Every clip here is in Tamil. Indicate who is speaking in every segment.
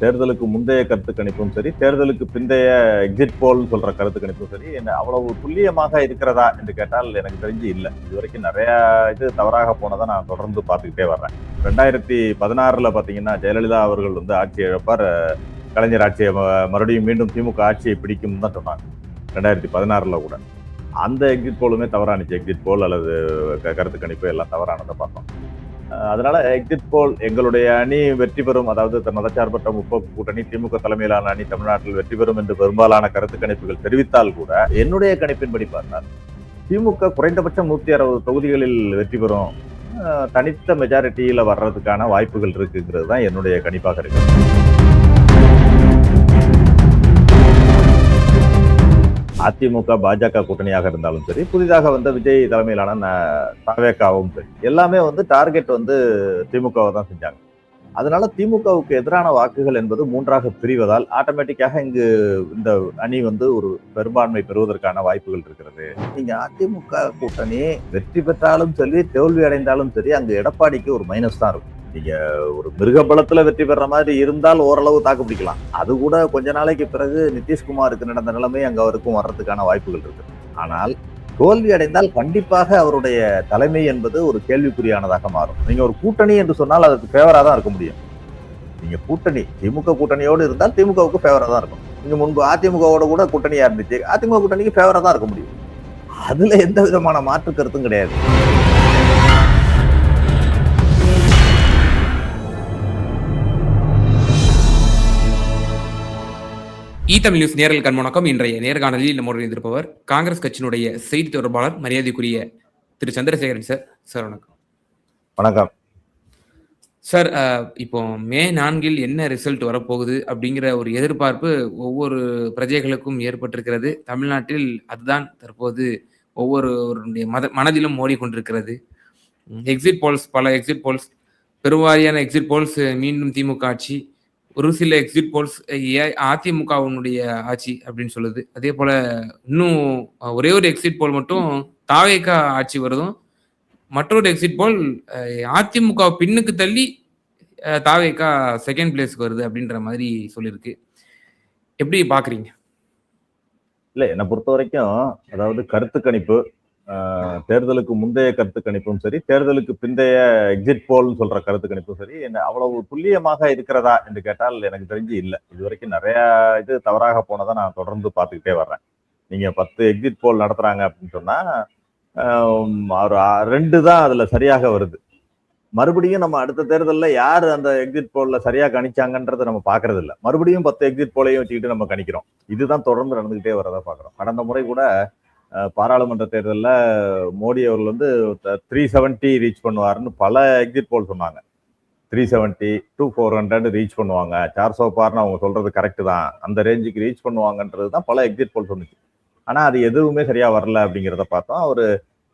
Speaker 1: தேர்தலுக்கு முந்தைய கருத்து கணிப்பும் சரி, தேர்தலுக்கு பிந்தைய எக்ஸிட் போல் சொல்ற கருத்து கணிப்பும் சரி, என்ன அவ்வளவு துல்லியமாக இருக்கிறதா என்று கேட்டால் எனக்கு தெரிஞ்சு இல்லை. இதுவரைக்கும் நிறைய இது தவறாக போனதை நான் தொடர்ந்து பார்த்துக்கிட்டே வர்றேன். 2016 பார்த்தீங்கன்னா ஜெயலலிதா அவர்கள் வந்து ஆட்சி இழப்பார், கலைஞர் ஆட்சியை மறுபடியும் மீண்டும் திமுக ஆட்சியை பிடிக்கும் தான் சொன்னாங்க. 2016 கூட அந்த எக்ஸிட் போலுமே தவறானுச்சு. எக்ஸிட் போல் அல்லது கருத்து கணிப்பு எல்லாம் தவறானதை பார்த்தோம். அதனால எக்ஸிட் போல் எங்களுடைய அணி வெற்றி பெறும், அதாவது மதச்சார்பற்ற முற்போக்கு கூட்டணி திமுக தலைமையிலான அணி தமிழ்நாட்டில் வெற்றி பெறும் என்று பெரும்பாலான கருத்து கணிப்புகள் தெரிவித்தால் கூட என்னுடைய கணிப்பின்படி பார்த்தால் திமுக குறைந்தபட்சம் 160 தொகுதிகளில் வெற்றி பெறும், தனித்த மெஜாரிட்டியில வர்றதுக்கான வாய்ப்புகள் இருக்குங்கிறது தான் என்னுடைய கணிப்பாக இருக்கு. அதிமுக பாஜக கூட்டணியாக இருந்தாலும் சரி, புதிதாக வந்த விஜய் தலைமையிலான தவேகாவும் சரி, எல்லாமே வந்து டார்கெட் வந்து திமுகவை தான் செஞ்சாங்க. அதனால திமுகவுக்கு எதிரான வாக்குகள் என்பது மூன்றாக பிரிவதால் ஆட்டோமேட்டிக்காக இங்கு இந்த அணி வந்து ஒரு பெரும்பான்மை பெறுவதற்கான வாய்ப்புகள் இருக்கிறது. நீங்க அதிமுக கூட்டணி வெற்றி பெற்றாலும் சரி, தோல்வி அடைந்தாலும் சரி, அங்கு எடப்பாடிக்கு ஒரு மைனஸ் தான் இருக்கும். நீங்க ஒரு மிருகபலத்துல வெற்றி பெற மாதிரி இருந்தால் ஓரளவு தாக்கு பிடிக்கலாம். அது கூட கொஞ்ச நாளைக்கு பிறகு நிதிஷ்குமாருக்கு நடந்த நிலைமை அங்க அவருக்கும் வர்றதுக்கான வாய்ப்புகள் இருக்கு. ஆனால் தோல்வி அடைந்தால் கண்டிப்பாக அவருடைய தலைமை என்பது ஒரு கேள்விக்குறியானதாக மாறும். நீங்க ஒரு கூட்டணி என்று சொன்னால் அதுக்கு ஃபேவரா தான் இருக்க முடியும். நீங்க கூட்டணி திமுக கூட்டணியோடு இருந்தால் திமுகவுக்கு ஃபேவரா தான் இருக்கும். நீங்க முன்பு அதிமுகவோட கூட கூட்டணியா இருந்துச்சு, அதிமுக கூட்டணிக்கு ஃபேவரா தான் இருக்க முடியும். அதுல எந்த விதமான மாற்று கருத்தும் கிடையாது.
Speaker 2: தமிழ் நியூஸ் நேரல் கண்வணக்கம். இன்றைய நேர்காணலில் நம்முடன் இருப்பவர் காங்கிரஸ் கட்சியினுடைய செய்தி தொடர்பாளர் மரியாதைக்குரிய திரு சந்திரசேகரன் சார். சார் வணக்கம்.
Speaker 1: வணக்கம்
Speaker 2: சார். இப்போ மே 4 என்ன ரிசல்ட் வரப்போகுது அப்படிங்கிற ஒரு எதிர்பார்ப்பு ஒவ்வொரு பிரஜைகளுக்கும் ஏற்பட்டிருக்கிறது. தமிழ்நாட்டில் அதுதான் தற்போது ஒவ்வொருவருடைய மனதிலும் ஓடிக்கொண்டிருக்கிறது. எக்ஸிட் போல்ஸ், பல எக்ஸிட் போல்ஸ், பெருவாரியான எக்ஸிட் போல்ஸ் மீண்டும் திமுக ஆட்சி, ஒரு சில எக்ஸிட் போல்ஸ் அதிமுகவினுடைய ஆட்சி அப்படின்னு சொல்லுது. அதே போல இன்னும் ஒரே ஒரு எக்ஸிட் போல் மட்டும் தாவேகா ஆட்சி வருதும், மற்றொரு எக்ஸிட் போல் அதிமுக பின்னுக்கு தள்ளி தாவேகா செகண்ட் பிளேஸ்க்கு வருது அப்படின்ற மாதிரி சொல்லியிருக்கு. எப்படி பாக்குறீங்க?
Speaker 1: இல்ல, என்னை பொறுத்த வரைக்கும் அதாவது கருத்து கணிப்பு, தேர்தலுக்கு முந்தைய கருத்து கணிப்பும் சரி, தேர்தலுக்கு பிந்தைய எக்ஸிட் போல் சொல்ற கருத்து கணிப்பும் சரி, என்ன அவ்வளவு துல்லியமாக இருக்கிறதா என்று கேட்டால் எனக்கு தெரிஞ்சு இல்லை. இதுவரைக்கும் நிறைய இது தவறாக போனதை நான் தொடர்ந்து பார்த்துக்கிட்டே வர்றேன். நீங்க 10 எக்ஸிட் போல் நடத்துறாங்க அப்படின்னு சொன்னா ஒரு 2 தான் அதுல சரியாக வருது. மறுபடியும் நம்ம அடுத்த தேர்தலில் யார் அந்த எக்ஸிட் போல்ல சரியா கணிச்சாங்கன்றதை நம்ம பாக்குறது இல்லை. மறுபடியும் 10 எக்ஸிட் போலையும் வச்சுக்கிட்டு நம்ம கணிக்கிறோம். இதுதான் தொடர்ந்து நடந்துகிட்டே வரதா பாக்குறோம். கடந்த முறை கூட பாராளுமன்ற தேர்தலில் மோடி அவர்கள் வந்து 370 ரீச் பண்ணுவாருன்னு பல எக்ஸிட் போல் சொன்னாங்க. 370 to 400 ரீச் பண்ணுவாங்க, 400 பார்னு அவங்க சொல்றது கரெக்ட் தான், அந்த ரேஞ்சுக்கு ரீச் பண்ணுவாங்கன்றது தான் பல எக்ஸிட் போல் சொன்னிச்சு. ஆனா அது எதுவுமே சரியா வரல அப்படிங்கிறத பார்த்தோம். ஒரு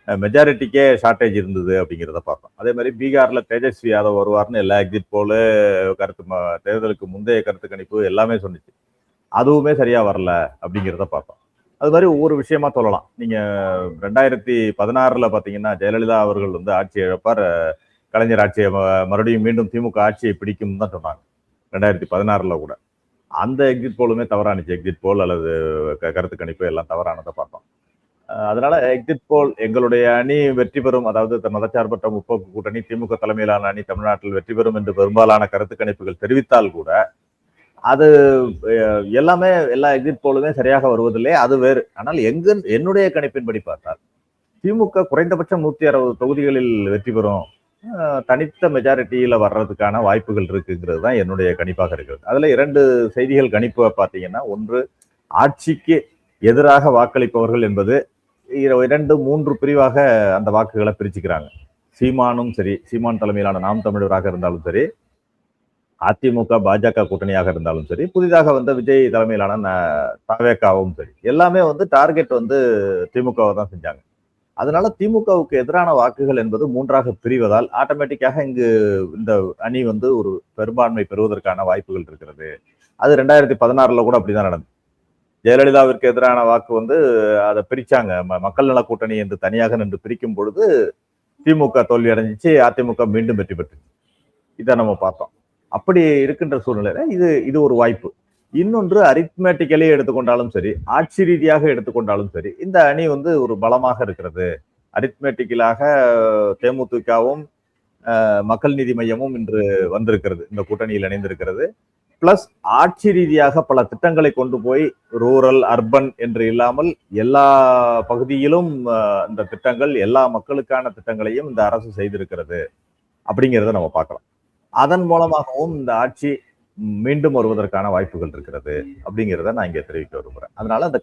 Speaker 1: மெஜாரிட்டிக்கே ஷார்டேஜ் இருந்தது அப்படிங்கிறத பார்த்தோம். அதே மாதிரி பீகார்ல தேஜஸ்வி யாதவ் வருவார்னு எல்லா எக்ஸிட் போலு தேர்தலுக்கு முந்தைய கருத்து கணிப்பு எல்லாமே சொன்னிச்சு. அதுவுமே சரியா வரல அப்படிங்கிறத பார்த்தோம். அது மாதிரி ஒவ்வொரு விஷயமா சொல்லலாம். நீங்க 2016 பாத்தீங்கன்னா ஜெயலலிதா அவர்கள் வந்து ஆட்சி இழப்பார், கலைஞர் ஆட்சியை மறுபடியும் மீண்டும் திமுக ஆட்சியை பிடிக்கும் தான் சொன்னாங்க. 2016 கூட அந்த எக்ஸிட் போலுமே தவறானுச்சு. எக்ஸிட் போல் அல்லது கருத்து கணிப்பு எல்லாம் தவறானதை பார்த்தோம். அதனால எக்ஸிட் போல் எங்களுடைய அணி வெற்றி பெறும், அதாவது மதச்சார்பற்ற முற்போக்கு கூட்டணி திமுக தலைமையிலான அணி தமிழ்நாட்டில் வெற்றி பெறும் என்று பெரும்பாலான கருத்து கணிப்புகள் தெரிவித்தால் கூட அது எல்லாமே எல்லா எக்ஸிட் போலுமே சரியாக வருவதில்லை, அது வேறு. ஆனால் என்னுடைய கணிப்பின்படி பார்த்தால் திமுக குறைந்தபட்சம் 160 தொகுதிகளில் வெற்றி பெறும், தனித்த மெஜாரிட்டியில வர்றதுக்கான வாய்ப்புகள் இருக்குங்கிறது தான் என்னுடைய கணிப்பாக இருக்கிறது. அதுல 2 செய்திகள் கணிப்பு பார்த்தீங்கன்னா, ஒன்று ஆட்சிக்கு எதிராக வாக்களிப்பவர்கள் என்பது 2-3 பிரிவாக அந்த வாக்குகளை பிரிச்சுக்கிறாங்க. சீமானும் சரி, சீமான் தலைமையிலான நாம் தமிழராக இருந்தாலும் சரி, அதிமுக பாஜக கூட்டணியாக இருந்தாலும் சரி, புதிதாக வந்த விஜய் தலைமையிலான தவேகாவும் சரி, எல்லாமே வந்து டார்கெட் வந்து திமுகவை தான் செஞ்சாங்க. அதனால திமுகவுக்கு எதிரான வாக்குகள் என்பது மூன்றாக பிரிவதால் ஆட்டோமேட்டிக்காக இங்கு இந்த அணி வந்து ஒரு பெரும்பான்மை பெறுவதற்கான வாய்ப்புகள் இருக்கிறது. அது 2016 கூட அப்படிதான் நடந்தது. ஜெயலலிதாவிற்கு எதிரான வாக்கு வந்து அதை பிரிச்சாங்க. மக்கள் நல கூட்டணி என்று தனியாக நின்று பிரிக்கும் பொழுது திமுக தோல்வி அடைஞ்சிச்சு, அதிமுக மீண்டும் வெற்றி பெற்று. இதை நம்ம பார்த்தோம். அப்படி இருக்கின்ற சூழ்நிலையில இது இது ஒரு வாய்ப்பு. இன்னொன்று அரித்மேட்டிக்கலி எடுத்துக்கொண்டாலும் சரி, ஆட்சி ரீதியாக எடுத்துக்கொண்டாலும் சரி, இந்த அணி வந்து ஒரு பலமாக இருக்கிறது. அரித்மேட்டிக்கலாக தேமுதிகவும் மக்கள் நீதி மையமும் இன்று வந்திருக்கிறது, இந்த கூட்டணியில் இணைந்திருக்கிறது. பிளஸ் ஆட்சி ரீதியாக பல திட்டங்களை கொண்டு போய் ரூரல் அர்பன் என்று இல்லாமல் எல்லா பகுதியிலும் இந்த திட்டங்கள், எல்லா மக்களுக்கான திட்டங்களையும் இந்த அரசு செய்திருக்கிறது அப்படிங்கிறத நம்ம பார்க்கலாம். அதன் மூலமாகவும் இந்த ஆட்சி மீண்டும் வருவதற்கான வாய்ப்புகள் இருக்கிறது அப்படிங்கிறத நான் இங்கே தெரிவிக்க விரும்புறேன். அதனால அந்த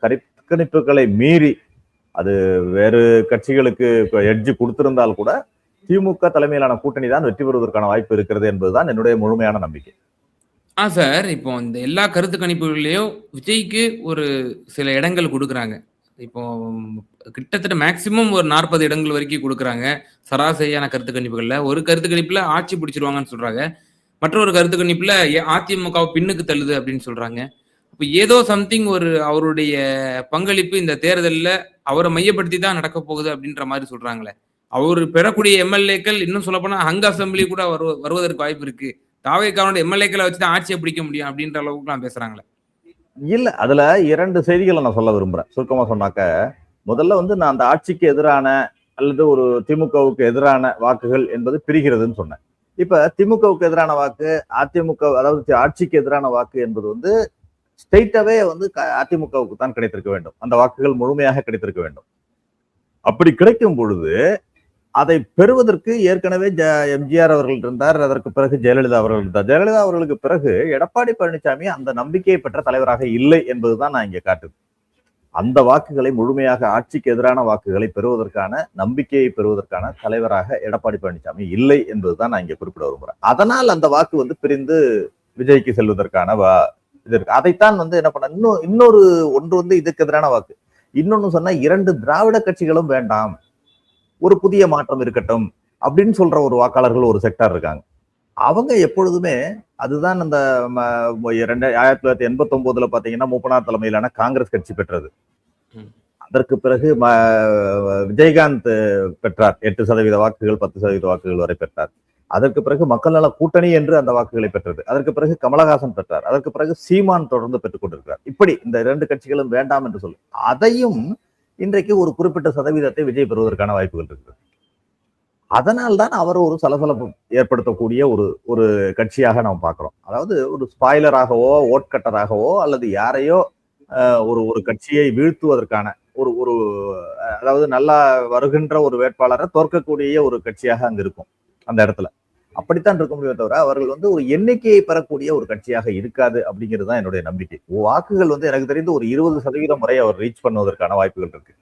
Speaker 1: கணிப்புகளை மீறி அது வேறு கட்சிகளுக்கு எட்ஜ் கொடுத்திருந்தால் கூட திமுக தலைமையிலான கூட்டணி தான் வெற்றி பெறுவதற்கான வாய்ப்பு இருக்கிறது என்பதுதான் என்னுடைய முழுமையான நம்பிக்கை.
Speaker 2: சார். இப்போ இந்த எல்லா கருத்து கணிப்புகள்லயும் விஜய்க்கு ஒரு சில இடங்கள் குடுக்குறாங்க. இப்போ கிட்டத்தட்ட மேக்ஸிமம் ஒரு 40 இடங்கள் வரைக்கும் குடுக்குறாங்க. சராசரியான கருத்து கணிப்புகள்ல. ஒரு கருத்து கணிப்புல ஆட்சி பிடிச்சிருவாங்கன்னு சொல்றாங்க. மற்றொரு கருத்து கணிப்புல அதிமுகவை பின்னுக்கு தள்ளுது அப்படின்னு சொல்றாங்க. இப்ப ஏதோ சம்திங் ஒரு அவருடைய பங்களிப்பு இந்த தேர்தல்ல அவரை மையப்படுத்தி தான் நடக்க போகுது அப்படின்ற மாதிரி சொல்றாங்களே. அவர் பெறக்கூடிய எம்எல்ஏக்கள் இன்னும் சொல்லப்போனா ஹங் அசெம்பிளி கூட வருவதற்கு வாய்ப்பு இருக்கு. தாவேக்காவோட எம்எல்ஏக்களை வச்சு தான் ஆட்சியை பிடிக்க முடியும் அப்படின்ற அளவுக்கு நான் பேசுறாங்களே.
Speaker 1: இல்ல, அதுல 2 செய்திகளை நான் சொல்ல விரும்புறேன். சுருக்கமா சொன்னாக்க, முதல்ல வந்து நான் அந்த ஆட்சிக்கு எதிரான அல்லது ஒரு திமுகவுக்கு எதிரான வாக்குகள் என்பது பிரிகிறதுன்னு சொன்னேன். இப்ப திமுகவுக்கு எதிரான வாக்கு, அதிமுக அதாவது ஆட்சிக்கு எதிரான வாக்கு என்பது வந்து ஸ்ட்ரெயிட்டாவே வந்து அதிமுகவுக்கு தான் கிடைத்திருக்க வேண்டும். அந்த வாக்குகள் முழுமையாக கிடைத்திருக்க வேண்டும். அப்படி கிடைக்கும் பொழுது அதை பெறுவதற்கு ஏற்கனவே எம்ஜிஆர் அவர்கள் இருந்தார், அதற்கு பிறகு ஜெயலலிதா அவர்கள் இருந்தார். ஜெயலலிதா அவர்களுக்கு பிறகு எடப்பாடி பழனிசாமி அந்த நம்பிக்கையை பெற்ற தலைவராக இல்லை என்பதுதான் நான் இங்க காட்டுது. அந்த வாக்குகளை முழுமையாக ஆட்சிக்கு எதிரான வாக்குகளை பெறுவதற்கான நம்பிக்கையை பெறுவதற்கான தலைவராக எடப்பாடி பழனிசாமி இல்லை என்பதுதான் நான் இங்க குறிப்பிட விரும்புறேன். அதனால் அந்த வாக்கு வந்து பிரிந்து விஜய்க்கு செல்வதற்கான இது இருக்கு. அதைத்தான் வந்து என்ன பண்ண இன்னொரு ஒன்று வந்து இதுக்கு எதிரான வாக்கு, இன்னொன்னு சொன்னா 2 திராவிட கட்சிகளும் வேண்டாம், ஒரு புதிய மாற்றம் இருக்கட்டும் அப்படின்னு சொல்ற ஒரு வாக்காளர்கள் ஒரு செக்டார் இருக்காங்க. அவங்க எப்பொழுதுமே அதுதான் அந்த 1989 பாத்தீங்கன்னா மூப்பனார் தலைமையிலான காங்கிரஸ் கட்சி பெற்றது. அதற்கு பிறகு விஜயகாந்த் பெற்றார் 8% வாக்குகள், 10% வாக்குகள் வரை பெற்றார். அதற்கு பிறகு மக்கள் நல கூட்டணி என்று அந்த வாக்குகளை பெற்றது. அதற்கு பிறகு கமலஹாசன் பெற்றார். அதற்கு பிறகு சீமான் தொடர்ந்து பெற்றுக் கொண்டிருக்கிறார். இப்படி இந்த 2 கட்சிகளும் வேண்டாம் என்று சொல்லு, அதையும் இன்றைக்கு ஒரு குறிப்பிட்ட சதவீதத்தை விஜய் பெறுவதற்கான வாய்ப்புகள் இருக்குது. அதனால்தான் அவர் ஒரு சலசலப்பு ஏற்படுத்தக்கூடிய ஒரு கட்சியாக நாம் பார்க்கிறோம். அதாவது ஒரு ஸ்பாய்லராகவோ ஓட்கட்டராகவோ அல்லது யாரையோ ஒரு கட்சியை வீழ்த்துவதற்கான ஒரு அதாவது நல்லா வருகின்ற ஒரு வேட்பாளரை தோற்கக்கூடிய ஒரு கட்சியாக அங்க இருக்கும். அந்த இடத்துல அப்படித்தான் இருக்க முடியும் தவிர அவர்கள் வந்து ஒரு எண்ணிக்கையை பெறக்கூடிய ஒரு கட்சியாக இருக்காது அப்படிங்கிறது தான் என்னுடைய நம்பிக்கை. வாக்குகள் வந்து எனக்கு தெரிந்து ஒரு 20% வரை அவர் ரீச் பண்ணுவதற்கான வாய்ப்புகள் இருக்கு.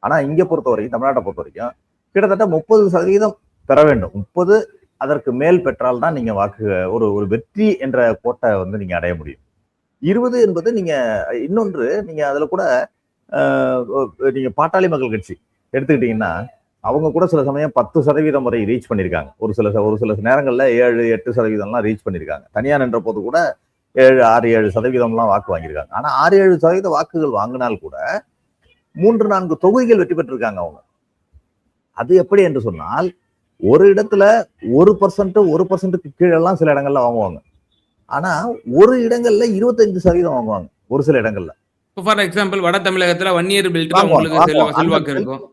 Speaker 1: ஆனா இங்க பொறுத்த வரைக்கும், தமிழ்நாட்டை பொறுத்த வரைக்கும் கிட்டத்தட்ட 30% பெற வேண்டும். 30 அதற்கு மேல் பெற்றால் தான் நீங்க வாக்கு ஒரு வெற்றி என்ற கோட்டை வந்து நீங்க அடைய முடியும். 20 என்பது நீங்க இன்னொன்று, நீங்க அதுல கூட நீங்க பாட்டாளி மக்கள் கட்சி எடுத்துக்கிட்டீங்கன்னா அவங்க கூட சில சமயம் 10% வரை ரீச் பண்ணியிருக்காங்க. ஒரு சில நேரங்கள்ல 7-8% ரீச் பண்ணியிருக்காங்க. தனியா நின்ற போது கூட 6-7% வாக்கு வாங்கியிருக்காங்க. ஆனா 6-7% வாக்குகள் வாங்கினால் கூட 3-4 தொகுதிகள் வெற்றி பெற்றிருக்காங்க அவங்க. அது எப்படி என்று சொன்னால், ஒரு இடத்துல 1% கீழெல்லாம் சில இடங்கள்ல வாங்குவாங்க. ஆனா ஒரு இடங்கள்ல 25% வாங்குவாங்க ஒரு சில இடங்கள்ல.
Speaker 2: ஃபார் எக்ஸாம்பிள் வட தமிழகத்துல வன்னியர் பெல்ட்ல உங்களுக்கு செல்வாக்கு இருக்கும்.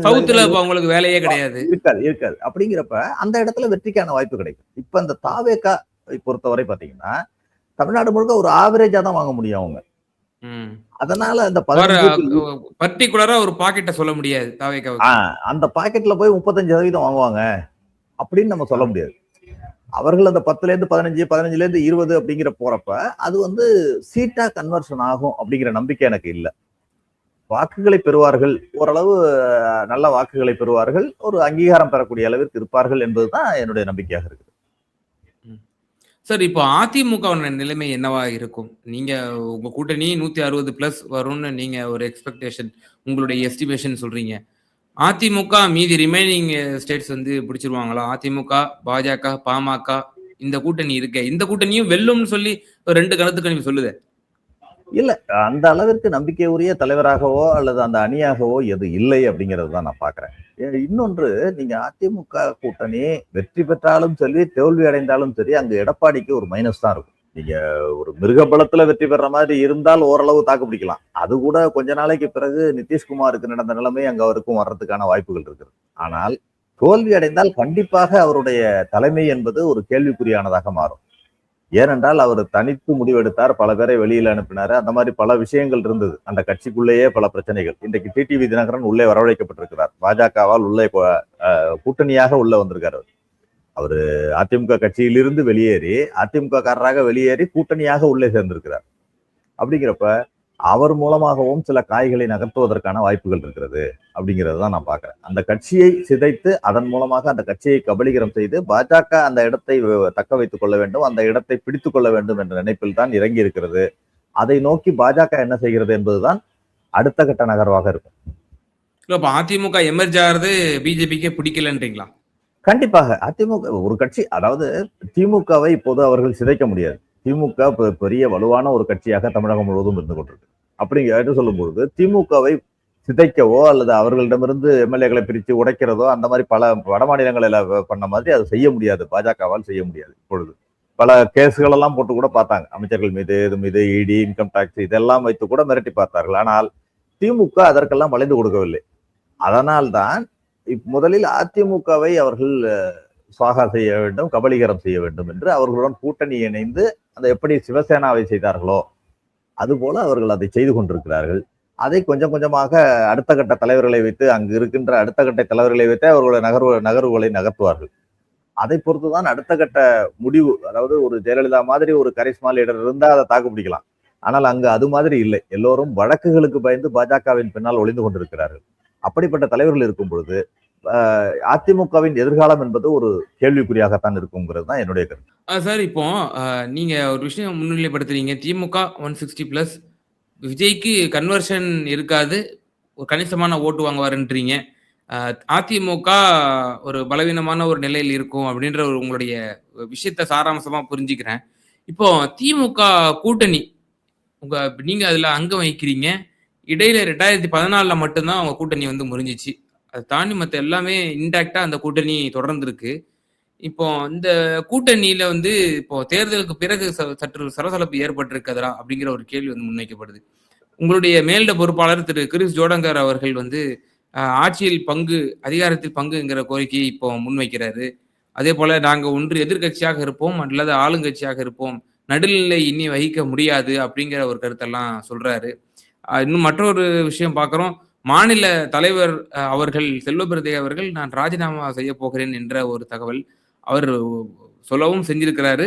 Speaker 2: சவுத்துல உங்களுக்கு வேலையே கிடையாது.
Speaker 1: இருக்காது. அப்படிங்கிறப்ப அந்த இடத்துல வெற்றிக்கான வாய்ப்பு கிடைக்கும். இப்ப இந்த தாவேகா பொறுத்தவரை பாத்தீங்கன்னா தமிழ்நாடு முழுக்க ஒரு ஆவரேஜா தான் வாங்க முடியும் அவங்க. அதனால அந்த
Speaker 2: பர்டிகுலரா ஒரு பாக்கெட்டை சொல்ல முடியாது தாவேகாவுக்கு.
Speaker 1: அந்த பாக்கெட்ல போய் 35% வாங்குவாங்க அப்படின்னு நம்ம சொல்ல முடியாது. அவர்கள் அந்த 10லேருந்து 15, 15லேருந்து 20 அப்படிங்கிற போறப்ப அது வந்து சீட்டா கன்வர்ஷன் ஆகும் அப்படிங்கிற நம்பிக்கை எனக்கு இல்லை. வாக்குகளை பெறுவார்கள், ஓரளவு நல்ல வாக்குகளை பெறுவார்கள், ஒரு அங்கீகாரம் பெறக்கூடிய அளவிற்கு இருப்பார்கள் என்பதுதான் என்னுடைய நம்பிக்கையாக இருக்குது.
Speaker 2: சார், இப்போ அதிமுக நிலைமை என்னவா இருக்கும்? நீங்க உங்க கூட்டணி 160+ வரும்னு நீங்க ஒரு எக்ஸ்பெக்டேஷன், உங்களுடைய எஸ்டிமேஷன் சொல்றீங்க. அதிமுக மீதி ரிமைனிங் ஸ்டேட்ஸ் வந்து பிடிச்சிருவாங்களா? அதிமுக, பாஜக, பாமக இந்த கூட்டணி இருக்கு, இந்த கூட்டணியும் வெல்லும்னு சொல்லி 2 கருத்து கணிப்பு சொல்லுது.
Speaker 1: இல்ல, அந்த அளவிற்கு நம்பிக்கை உரிய தலைவராகவோ அல்லது அந்த அணியாகவோ எது இல்லை அப்படிங்கிறது தான் நான் பாக்குறேன். இன்னொன்று, நீங்க அதிமுக கூட்டணி வெற்றி பெற்றாலும் சரி, தோல்வி அடைந்தாலும் சரி, அங்க எடப்பாடிக்கு ஒரு மைனஸ் தான் இருக்கும். நீங்க ஒரு மிருக பலத்துல வெற்றி பெற மாதிரி இருந்தால் ஓரளவு தாக்கு பிடிக்கலாம். அது கூட கொஞ்ச நாளைக்கு பிறகு நிதிஷ்குமாருக்கு நடந்த நிலைமை அங்க அவருக்கும் வர்றதுக்கான வாய்ப்புகள் இருக்குது. ஆனால் தோல்வி அடைந்தால் கண்டிப்பாக அவருடைய தலைமை என்பது ஒரு கேள்விக்குறியானதாக மாறும். ஏனென்றால் அவர் தனித்து முடிவெடுத்தார், பல பேரை வெளியில் அனுப்பினாரு, அந்த மாதிரி பல விஷயங்கள் இருந்தது. அந்த கட்சிக்குள்ளேயே பல பிரச்சனைகள். இன்றைக்கு டிடிவி தினகரன் உள்ளே வரவழைக்கப்பட்டிருக்கிறார். பாஜகவால் உள்ளே கூட்டணியாக உள்ள வந்திருக்காரு. அவரு அதிமுக கட்சியிலிருந்து வெளியேறி, அதிமுக காரராக வெளியேறி கூட்டணியாக உள்ளே சேர்ந்திருக்கிறார். அப்படிங்கிறப்ப அவர் மூலமாகவும் சில காய்களை நகர்த்துவதற்கான வாய்ப்புகள் இருக்கிறது அப்படிங்கிறது தான் நான் பார்க்கிறேன். அந்த கட்சியை சிதைத்து அதன் மூலமாக அந்த கட்சியை கபலீகரம் செய்து பாஜக அந்த இடத்தை தக்க வைத்துக் கொள்ள வேண்டும், அந்த இடத்தை பிடித்துக் கொள்ள வேண்டும் என்ற நினைப்பில் தான் இறங்கி இருக்கிறது. அதை நோக்கி பாஜக என்ன செய்கிறது என்பதுதான் அடுத்த கட்ட நகர்வாக இருக்கும்.
Speaker 2: அதிமுக எமர்ஜ் ஆகிறது பிஜேபிக்கே பிடிக்கலன்றீங்களா?
Speaker 1: கண்டிப்பாக அதிமுக ஒரு கட்சி, அதாவது திமுகவை இப்போது அவர்கள் சிதைக்க முடியாது. திமுக பெரிய வலுவான ஒரு கட்சியாக தமிழகம் முழுவதும் இருந்து கொண்டிருக்கு. அப்படிங்கிற சொல்லும்பொழுது திமுகவை சிதைக்கவோ அல்லது அவர்களிடமிருந்து எம்எல்ஏக்களை பிரித்து உடைக்கிறதோ அந்த மாதிரி பல வட மாநிலங்களில் பண்ண மாதிரி அது செய்ய முடியாது, பாஜகவால் செய்ய முடியாது. இப்பொழுது பல கேஸ்கள் எல்லாம் போட்டு கூட பார்த்தாங்க, அமைச்சர்கள் மீது, இது மீது, இடி, இன்கம் டாக்ஸ் இதெல்லாம் வைத்து கூட மிரட்டி பார்த்தார்கள். ஆனால் திமுக அதற்கெல்லாம் வளைந்து கொடுக்கவில்லை. அதனால்தான் முதலில் அதிமுகவை அவர்கள் சுவாகா செய்ய வேண்டும், கபலீகரம் செய்ய வேண்டும் என்று அவர்களுடன் கூட்டணி இணைந்து அதை எப்படி சிவசேனாவை செய்தார்களோ அதுபோல அவர்கள் அதை செய்து கொண்டிருக்கிறார்கள். அதை கொஞ்சம் கொஞ்சமாக அடுத்த கட்ட தலைவர்களை வைத்து, அங்கு இருக்கின்ற அடுத்த கட்ட தலைவர்களை வைத்து அவர்களுடைய நகர்வுகளை நகர்த்துவார்கள். அதை பொறுத்துதான் அடுத்த கட்ட முடிவு. அதாவது ஒரு ஜெயலலிதா மாதிரி ஒரு கரிஸ்மா லீடர் இருந்தால் அதை தாக்கு பிடிக்கலாம். ஆனால் அங்கு அது மாதிரி இல்லை. எல்லோரும் வழக்குகளுக்கு பயந்து பாஜகவின் பின்னால் ஒளிந்து கொண்டிருக்கிறார்கள். அப்படிப்பட்ட தலைவர்கள் இருக்கும் பொழுது அதிமுகவின் எதிர்காலம் என்பது ஒரு கேள்விக்குறியாகத்தான் இருக்குங்கிறது தான் என்னுடைய கருத்து.
Speaker 2: சார், இப்போ நீங்க ஒரு விஷயம் முன்னிலைப்படுத்துறீங்க, திமுக 160+, விஜய்க்கு கன்வர்ஷன் இருக்காது, ஒரு கணிசமான ஓட்டு வாங்குவாருன்றீங்க. அதிமுக ஒரு பலவீனமான ஒரு நிலையில் இருக்கும் அப்படின்ற ஒரு உங்களுடைய விஷயத்த சாராம்சமா புரிஞ்சுக்கிறேன். இப்போ திமுக கூட்டணி நீங்க அதுல அங்கம் வகிக்கிறீங்க. இடையில 2014 மட்டும்தான் அவங்க கூட்டணி முறிஞ்சிச்சு. அதை தாண்டி மற்ற எல்லாமே இன்டாக்டா அந்த கூட்டணி தொடர்ந்து இருக்கு. இப்போ இந்த கூட்டணியில இப்போ தேர்தலுக்கு பிறகு சற்று சலசலப்பு ஏற்பட்டிருக்கிறதா அப்படிங்கிற ஒரு கேள்வி முன்வைக்கப்படுது. உங்களுடைய மேலிட பொறுப்பாளர் திரு கிரிஸ் ஜோடங்கர் அவர்கள் ஆட்சியில் பங்கு, அதிகாரத்தில் பங்குங்கிற கோரிக்கையை இப்போ முன்வைக்கிறாரு. அதே போல நாங்க ஒன்று எதிர்கட்சியாக இருப்போம் அல்லது ஆளுங்கட்சியாக இருப்போம், நடுநிலை இனி வகிக்க முடியாது அப்படிங்கிற ஒரு கருத்தெல்லாம் சொல்றாரு. இன்னும் மற்றொரு விஷயம் பார்க்கிறோம், மாநில தலைவர் அவர்கள் செல்வபிரதே அவர்கள் நான் ராஜினாமா செய்ய போகிறேன் என்ற ஒரு தகவல் அவர் சொல்லவும் செஞ்சிருக்கிறாரு.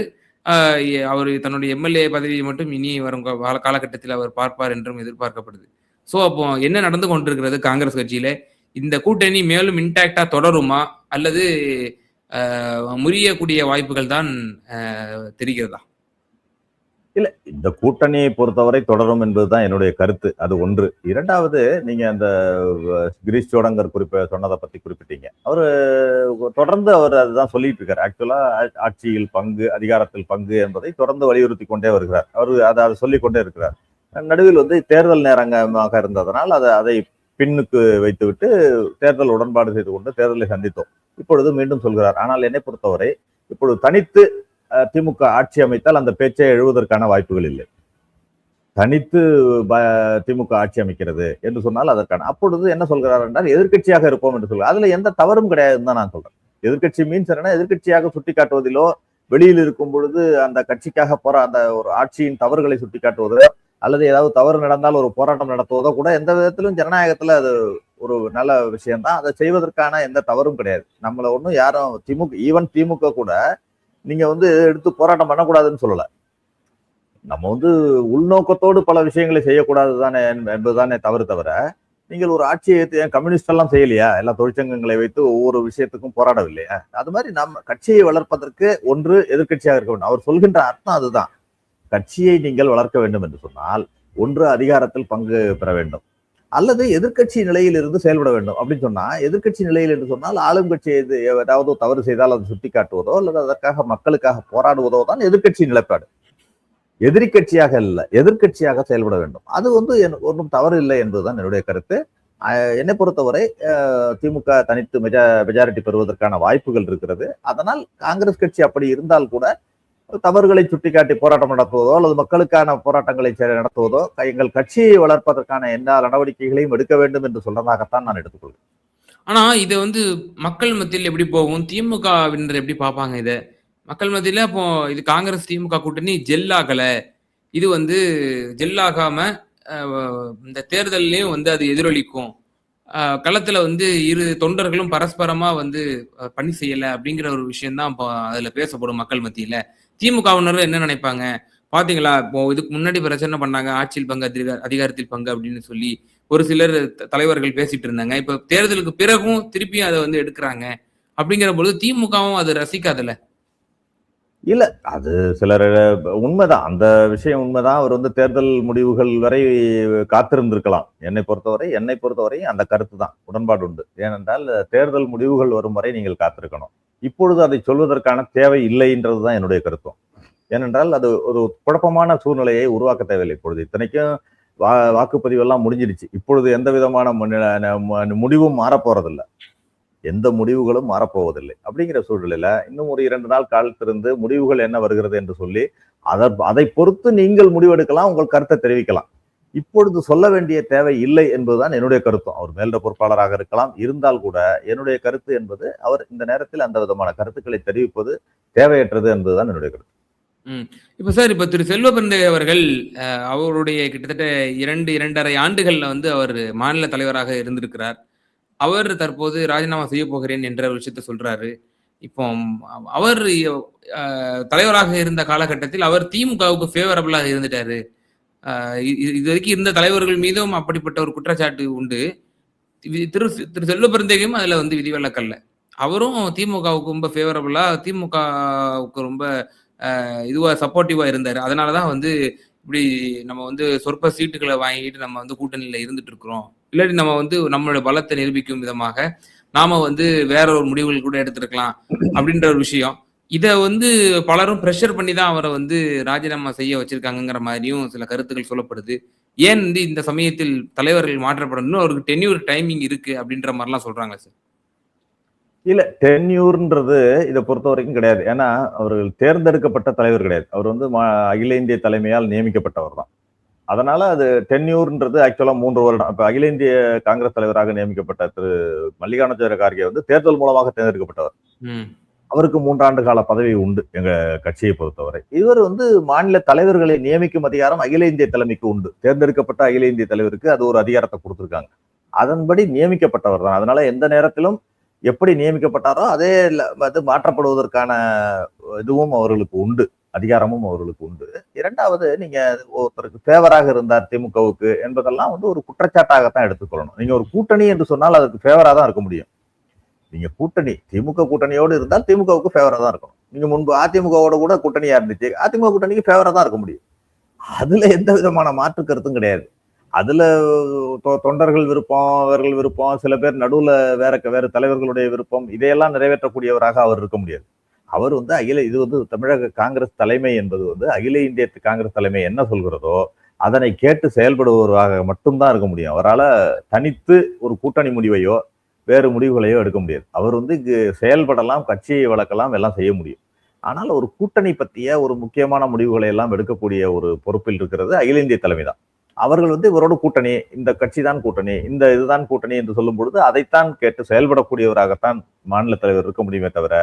Speaker 2: அவர் தன்னுடைய எம்எல்ஏ பதவியை மட்டும் இனி வரும் காலகட்டத்தில் அவர் பார்ப்பார் என்றும் எதிர்பார்க்கப்படுது. ஸோ அப்போ என்ன நடந்து கொண்டிருக்கிறது காங்கிரஸ் கட்சியில? இந்த கூட்டணி மேலும் இன்டாக்டா தொடருமா அல்லது முறியக்கூடிய வாய்ப்புகள் தான் தெரிகிறதா?
Speaker 1: இல்ல, இந்த கூட்டணியை பொறுத்தவரை தொடரும் என்பதுதான் என்னுடைய கருத்து. அது ஒன்று. இரண்டாவது, நீங்க அந்த கிரீஷ் ஜோடங்கர் சொன்னதை பத்தி குறிப்பிட்டீங்க. அவரு தொடர்ந்து அவர் அதுதான் சொல்லிட்டு இருக்காரு. ஆக்சுவலா ஆட்சியில் பங்கு, அதிகாரத்தில் பங்கு என்பதை தொடர்ந்து வலியுறுத்தி கொண்டே வருகிறார். அவர் அதை சொல்லிக் கொண்டே இருக்கிறார். நடுவில் தேர்தல் நேரமாக இருந்ததனால் அதை பின்னுக்கு வைத்துவிட்டு தேர்தல் உடன்பாடு செய்து கொண்டு தேர்தலை சந்தித்தோம். இப்பொழுது மீண்டும் சொல்கிறார். ஆனால் என்னை பொறுத்தவரை இப்பொழுது தனித்து திமுக ஆட்சி அமைத்தால் அந்த பேச்சை எழுவதற்கான வாய்ப்புகள் இல்லை. தனித்து திமுக ஆட்சி அமைக்கிறது என்று சொன்னால் அதற்கான, அப்பொழுது என்ன சொல்கிறார் என்றால் எதிர்கட்சியாக இருப்போம் என்று சொல்கிறார். அதுல எந்த தவறும் கிடையாதுன்னு தான் நான் சொல்றேன். எதிர்கட்சி மீன்ஸ் என்னன்னா, எதிர்கட்சியாக சுட்டி காட்டுவதிலோ, வெளியில் இருக்கும் பொழுது அந்த கட்சிக்காக அந்த ஒரு ஆட்சியின் தவறுகளை சுட்டி காட்டுவதோ அல்லது ஏதாவது தவறு நடந்தால் ஒரு போராட்டம் நடத்துவதோ கூட எந்த விதத்திலும் ஜனநாயகத்துல அது ஒரு நல்ல விஷயம்தான். அதை செய்வதற்கான எந்த தவறும் கிடையாது. நம்மள ஒன்றும் யாரும் ஈவன் திமுக கூட நீங்க எடுத்து போராட்டம் பண்ணக்கூடாதுன்னு சொல்லல. நம்ம உள்நோக்கத்தோடு பல விஷயங்களை செய்யக்கூடாது தானே என்பதுதானே தவிர, நீங்கள் ஒரு ஆட்சியை கம்யூனிஸ்ட் எல்லாம் செய்யலையா? எல்லா தொழிற்சங்கங்களை வைத்து ஒவ்வொரு விஷயத்துக்கும் போராடவில்லையா? அது மாதிரி நம்ம கட்சியை வளர்ப்பதற்கு ஒன்று எதிர்கட்சியாக இருக்க வேண்டும். அவர் சொல்கின்ற அர்த்தம் அதுதான். கட்சியை நீங்கள் வளர்க்க வேண்டும் என்று சொன்னால் ஒன்று அதிகாரத்தில் பங்கு பெற வேண்டும் அல்லது எதிர்கட்சி நிலையில் இருந்து செயல்பட வேண்டும். அப்படின்னு சொன்னா, எதிர்கட்சி நிலையில் என்று சொன்னால் ஆளும் கட்சி ஏதாவது தவறு செய்தால் அதை சுட்டி காட்டுவதோ அல்லது அதற்காக மக்களுக்காக போராடுவதோ தான் எதிர்கட்சி நிலைப்பாடு. எதிர்கட்சியாக இல்லை, எதிர்கட்சியாக செயல்பட வேண்டும். அது ஒன்றும் தவறு இல்லை என்பதுதான் என்னுடைய கருத்து. என்னை பொறுத்தவரை திமுக தனித்து மெஜாரிட்டி பெறுவதற்கான வாய்ப்புகள் இருக்கிறது. அதனால் காங்கிரஸ் கட்சி அப்படி இருந்தால் கூட தவறுகளை சுட்டிக்காட்டி போராட்டம் நடத்துவதோ அல்லது மக்களுக்கான போராட்டங்களை நடத்துவதோ எங்கள் கட்சியை வளர்ப்பதற்கான எல்லா நடவடிக்கைகளையும் எடுக்க வேண்டும் என்று சொல்றதாகத்தான் நான் எடுத்துக்கொள்கிறேன்.
Speaker 2: ஆனா இதை வந்து மக்கள் மத்தியில் எப்படி போகும்? திமுகவினர் எப்படி பார்ப்பாங்க இதை? மக்கள் மத்தியில அப்போ இது காங்கிரஸ் திமுக கூட்டணி ஜெல் ஆகல, இது வந்து ஜெல் ஆகாம இந்த தேர்தலையும் வந்து அது எதிரொலிக்கும், களத்துல வந்து இரு தொண்டர்களும் பரஸ்பரமா வந்து பணி செய்யல அப்படிங்கிற ஒரு விஷயம் தான் அதுல பேசப்படும் மக்கள் மத்தியில. திமுகவினரும் என்ன நினைப்பாங்க? பாத்தீங்களா, இப்போ இதுக்கு முன்னாடி பிரச்சனை பண்ணாங்க, ஆட்சியில் பங்கு அதிகாரத்தில் பங்கு அப்படின்னு சொல்லி ஒரு சிலர் தலைவர்கள் பேசிட்டு இருந்தாங்க. இப்ப தேர்தலுக்கு பிறகும் திருப்பியும் அதை வந்து எடுக்கிறாங்க அப்படிங்கிற பொழுது திமுகவும் அது ரசிக்காதுல்ல.
Speaker 1: இல்ல அது சிலர் உண்மைதான், அந்த விஷயம் உண்மைதான். அவர் வந்து தேர்தல் முடிவுகள் வரை காத்திருந்திருக்கலாம். என்னை பொறுத்தவரை அந்த கருத்து தான், உடன்பாடு உண்டு. ஏனென்றால் தேர்தல் முடிவுகள் வரும் வரை நீங்கள் காத்திருக்கணும். இப்பொழுது அதை சொல்வதற்கான தேவை இல்லைன்றதுதான் என்னுடைய கருத்தும். ஏனென்றால் அது ஒரு குழப்பமான சூழ்நிலையை உருவாக்க தேவையில்லை. இப்பொழுது இத்தனைக்கும் வாக்குப்பதிவு எல்லாம் முடிஞ்சிருச்சு. இப்பொழுது எந்த விதமான முடிவும் மாறப்போறதில்லை, எந்த முடிவுகளும் மாறப்போவதில்லை. அப்படிங்கிற சூழ்நிலையில இன்னும் ஒரு 2 நாள் காலத்திலிருந்து முடிவுகள் என்ன வருகிறது என்று சொல்லி அதை பொறுத்து நீங்கள் முடிவெடுக்கலாம், உங்கள் கருத்தை தெரிவிக்கலாம். இப்பொழுது சொல்ல வேண்டிய தேவை இல்லை என்பதுதான் என்னுடைய கருத்தும். அவர் மேலிட பொறுப்பாளராக இருக்கலாம், இருந்தால் கூட என்னுடைய கருத்து என்பது அவர் இந்த நேரத்தில் அந்த விதமான கருத்துக்களை தெரிவிப்பது தேவையற்றது என்பதுதான் என்னுடைய கருத்து.
Speaker 2: இப்ப சார், இப்ப திரு செல்வ பெருந்தகை அவர்கள் அவருடைய கிட்டத்தட்ட 2.5 ஆண்டுகள்ல வந்து அவர் மாநில தலைவராக இருந்திருக்கிறார். அவர் தற்போது ராஜினாமா செய்ய போகிறேன் என்ற ஒரு விஷயத்த சொல்றாரு. இப்போ அவர் தலைவராக இருந்த காலகட்டத்தில் அவர் திமுகவுக்கு ஃபேவரபிளாக இருந்துட்டாரு. இது வரைக்கும் இருந்த தலைவர்கள் மீதும் அப்படிப்பட்ட ஒரு குற்றச்சாட்டு உண்டு. திரு திரு செல்வ பெருந்தகையும் அதுல வந்து விதிவிலக்கல்ல. அவரும் திமுகவுக்கு ரொம்ப ஃபேவரபிளா, திமுகவுக்கு ரொம்ப இதுவா சப்போர்ட்டிவா இருந்தாரு. அதனாலதான் வந்து இப்படி நம்ம வந்து சொற்ப சீட்டுகளை வாங்கிட்டு நம்ம வந்து கூட்டணியில இருந்துட்டு இருக்கிறோம். இல்லாட்டி நம்ம வந்து நம்மளோட பலத்தை நிரூபிக்கும் விதமாக நாம வந்து வேற ஒரு முடிவுகள் கூட எடுத்திருக்கலாம் அப்படின்ற ஒரு விஷயம். இத வந்து பலரும் பிரஷர் பண்ணி தான் அவரை வந்து ராஜினாமா செய்ய வச்சிருக்காங்கிற மாதிரியும் சில கருத்துக்கள் சொல்லப்படுது. ஏன் வந்து இந்த சமயத்தில் தலைவர்கள் மாற்றப்படணும், அவருக்கு டென்யூர் டைமிங் இருக்கு அப்படின்ற மாதிரிலாம் சொல்றாங்க சார்.
Speaker 1: இல்ல, டென்யூர்ன்றது இதை பொறுத்த வரைக்கும் கிடையாது. ஏன்னா அவர்கள் தேர்ந்தெடுக்கப்பட்ட தலைவர் கிடையாது. அவர் வந்து அகில இந்திய தலைமையால் நியமிக்கப்பட்டவர் தான். அதனால அது டென்யூர்ன்றது ஆக்சுவலா 3 வருடம். இப்ப அகில இந்திய காங்கிரஸ் தலைவராக நியமிக்கப்பட்ட திரு மல்லிகார்ஜுன கார்கே வந்து தேர்தல் மூலமாக தேர்ந்தெடுக்கப்பட்டவர். அவருக்கு 3 ஆண்டு கால பதவி உண்டு எங்க கட்சியை பொறுத்தவரை. இவர் வந்து மாநில தலைவர்களை நியமிக்கும் அதிகாரம் அகில இந்திய தலைமைக்கு உண்டு. தேர்ந்தெடுக்கப்பட்ட அகில இந்திய தலைவருக்கு அது ஒரு அதிகாரத்தை கொடுத்திருக்காங்க. அதன்படி நியமிக்கப்பட்டவர் தான். அதனால எந்த நேரத்திலும் எப்படி நியமிக்கப்பட்டாரோ அதே அது மாற்றப்படுவதற்கான இதுவும் அவர்களுக்கு உண்டு, அதிகாரமும் அவர்களுக்கு உண்டு. இரண்டாவது, நீங்க ஒருத்தருக்கு ஃபேவராக இருந்தார் திமுகவுக்கு என்பதெல்லாம் வந்து ஒரு குற்றச்சாட்டாகத்தான் எடுத்துக்கொள்ளணும். நீங்க ஒரு கூட்டணி என்று சொன்னால் அதுக்கு ஃபேவரா தான் இருக்க முடியும். நீங்க கூட்டணி திமுக கூட்டணியோடு இருந்தால் திமுகவுக்கு ஃபேவரா தான் இருக்கணும். நீங்க முன்பு அதிமுகவோட கூட கூட்டணியா இருந்துச்சு, அதிமுக கூட்டணிக்கு ஃபேவரா தான் இருக்க முடியும். அதுல எந்த விதமான மாற்று கருத்தும் கிடையாது. அதுல தொண்டர்கள் விருப்பம், அவர்கள் விருப்பம், சில பேர் நடுவுல வேற தலைவர்களுடைய விருப்பம், இதையெல்லாம் நிறைவேற்றக்கூடியவராக அவர் இருக்க முடியாது. அவர் வந்து இது வந்து தமிழக காங்கிரஸ் தலைமை என்பது வந்து அகில இந்திய காங்கிரஸ் தலைமை என்ன சொல்கிறதோ அதனை கேட்டு செயல்படுவதாக மட்டும்தான் இருக்க முடியும். அவரால் தனித்து ஒரு கூட்டணி முடிவையோ வேறு முடிவுகளையோ எடுக்க முடியாது. அவர் வந்து இங்கு செயல்படலாம், கட்சியை வளர்க்கலாம், எல்லாம் செய்ய முடியும். ஆனால் ஒரு கூட்டணி பற்றிய ஒரு முக்கியமான முடிவுகளை எல்லாம் எடுக்கக்கூடிய ஒரு பொறுப்பில் இருக்கிறது அகில இந்திய தலைமை தான். அவர்கள் வந்து இவரோட கூட்டணி, இந்த கட்சி தான் கூட்டணி, இந்த இதுதான் கூட்டணி என்று சொல்லும் பொழுது அதைத்தான் கேட்டு செயல்படக்கூடியவராகத்தான் மாநில தலைவர் இருக்க முடியுமே தவிர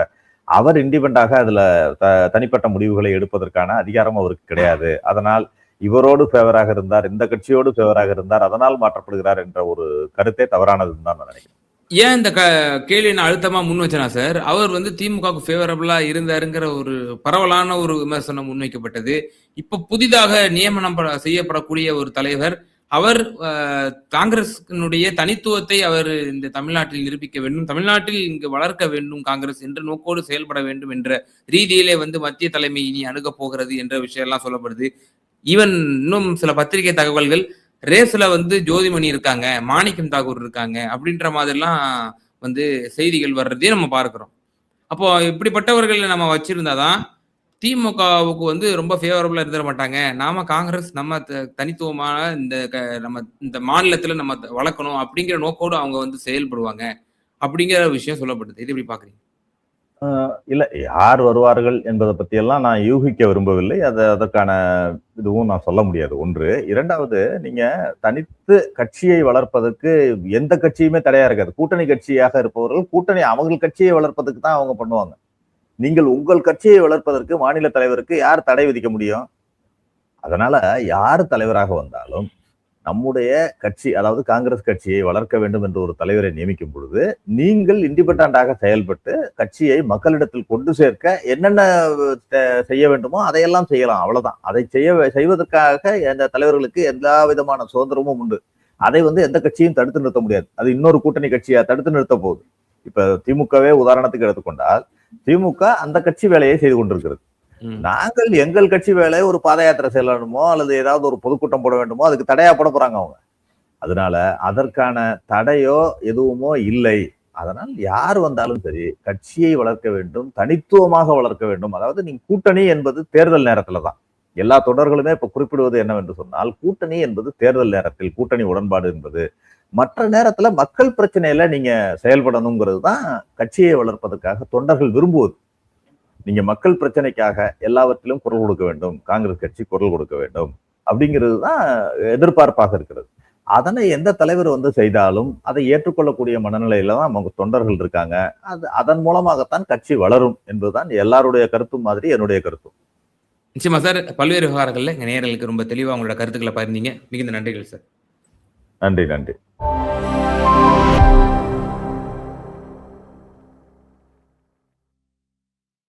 Speaker 1: அவர் இண்டிபெண்டாக அதுல தனிப்பட்ட முடிவுகளை எடுப்பதற்கான அதிகாரம் அவருக்கு கிடையாது. அதனால் இவரோடு ஃபேவராக இருந்தார், இந்த கட்சியோடு ஃபேவராக இருந்தார், அதனால் மாற்றப்படுகிறார் என்ற ஒரு கருத்தே தவறானதுன்னு தான் நான் நினைக்கிறேன்.
Speaker 2: ஏன் இந்த கேள்வி நான் அழுத்தமா முன் வச்சனா சார், அவர் வந்து திமுகவுக்கு ஃபேவரபிளா இருந்தாருங்கிற ஒரு பரவலான ஒரு விமர்சனம் முன்வைக்கப்பட்டது. இப்ப புதிதாக நியமனம் செய்யப்படக்கூடிய ஒரு தலைவர், அவர் காங்கிரசினுடைய தனித்துவத்தை அவர் இந்த தமிழ்நாட்டில் நிரூபிக்க வேண்டும், தமிழ்நாட்டில் இங்கு வளர்க்க வேண்டும் காங்கிரஸ் என்ற நோக்கோடு செயல்பட வேண்டும் என்ற ரீதியிலே வந்து மத்திய தலைமை இனி அணுக போகிறது என்ற விஷயம் எல்லாம் சொல்லப்படுது. ஈவன் இன்னும் சில பத்திரிகை தகவல்கள், ரேஸ்ல வந்து ஜோதிமணி இருக்காங்க, மாணிக்கம் தாகூர் இருக்காங்க அப்படின்ற மாதிரிலாம் வந்து செய்திகள் வர்றதே நம்ம பார்க்கிறோம். அப்போ இப்படிப்பட்டவர்களை நம்ம வச்சிருந்தாதான் திமுகவுக்கு வந்து ரொம்ப ஃபேவரபிளா இருந்துட மாட்டாங்க. நாம காங்கிரஸ் நம்ம தனித்துவமான நம்ம இந்த மாநிலத்தில நம்ம வளர்க்கணும் அப்படிங்கிற நோக்கோடு அவங்க வந்து செயல்படுவாங்க. அப்படிங்கிற விஷயம் சொல்லப்படுது. இது எப்படி பார்க்குறீங்க?
Speaker 1: இல்ல யார் வருவார்கள் என்பதை பத்தியெல்லாம் நான் யூகிக்க விரும்பவில்லை. அதற்கான இதுவும் நான் சொல்ல முடியாது. 1. 2வது நீங்க தனித்து கட்சியை வளர்ப்பதற்கு எந்த கட்சியுமே தடையா இருக்காது. கூட்டணி கட்சியாக இருப்பவர்கள் கூட்டணி அவங்கள் கட்சியை வளர்ப்பதற்கு தான் அவங்க பண்ணுவாங்க. நீங்கள் உங்கள் கட்சியை வளர்ப்பதற்கு மாநில தலைவருக்கு யார் தடை விதிக்க முடியும்? அதனால யார் தலைவராக வந்தாலும் நம்முடைய கட்சி, அதாவது காங்கிரஸ் கட்சியை வளர்க்க வேண்டும் என்று ஒரு தலைவரை நியமிக்கும் பொழுது, நீங்கள் இண்டிபெண்டன்டாக செயல்பட்டு கட்சியை மக்களிடத்தில் கொண்டு சேர்க்க என்னென்ன செய்ய வேண்டுமோ அதையெல்லாம் செய்யலாம். அவ்வளவுதான். அதை செய்வதற்காக அந்த தலைவர்களுக்கு எல்லா விதமான சுதந்திரமும் உண்டு. அதை வந்து எந்த கட்சியும் தடுத்து நிறுத்த முடியாது. அது இன்னொரு கூட்டணி கட்சியா தடுத்து நிறுத்த போகுது. இப்ப திமுகவே உதாரணத்துக்கு எடுத்துக்கொண்டால், திமுக அந்த கட்சி வேலையை செய்து கொண்டிருக்கிறது. நாங்கள் எங்கள் கட்சி வேலையை ஒரு பாத யாத்திரை செல்லணுமோ அல்லது ஏதாவது ஒரு பொதுக்கூட்டம் போட வேண்டுமோ அதுக்கு தடையா போட போறாங்க அவங்க. அதனால அதற்கான தடையோ எதுவுமோ இல்லை. அதனால் யார் வந்தாலும் சரி கட்சியை வளர்க்க வேண்டும், தனித்துவமாக வளர்க்க வேண்டும். அதாவது நீங்க கூட்டணி என்பது தேர்தல் நேரத்துல தான். எல்லா தொடர்களுமே இப்ப குறிப்பிடுவது என்னவென்று சொன்னால், கூட்டணி என்பது தேர்தல் நேரத்தில் கூட்டணி உடன்பாடு என்பது. மற்ற நேரத்துல மக்கள் பிரச்சனையில நீங்க செயல்படணுங்கிறது தான் கட்சியை வளர்ப்பதற்காக தொண்டர்கள் விரும்புவது. நீங்க மக்கள் பிரச்சனைக்காக எல்லாவற்றிலும் குரல் கொடுக்க வேண்டும், காங்கிரஸ் கட்சி குரல் கொடுக்க வேண்டும் அப்படிங்கிறது தான் எதிர்பார்ப்பாக இருக்கிறது. அதனை எந்த தலைவர் வந்து செய்தாலும் அதை ஏற்றுக்கொள்ளக்கூடிய மனநிலையில தான் அவங்க தொண்டர்கள் இருக்காங்க. அதன் மூலமாகத்தான் கட்சி வளரும் என்பதுதான் எல்லாருடைய கருத்தும் மாதிரி என்னுடைய கருத்தும்.
Speaker 2: நிச்சயமா சார். பல்வேறு விவகாரங்கள்ல எங்க நேயர்களுக்கு ரொம்ப தெளிவா உங்களோட கருத்துக்களை பகிர்ந்தீங்க. மிகுந்த நன்றிகள் சார்.
Speaker 1: நன்றி.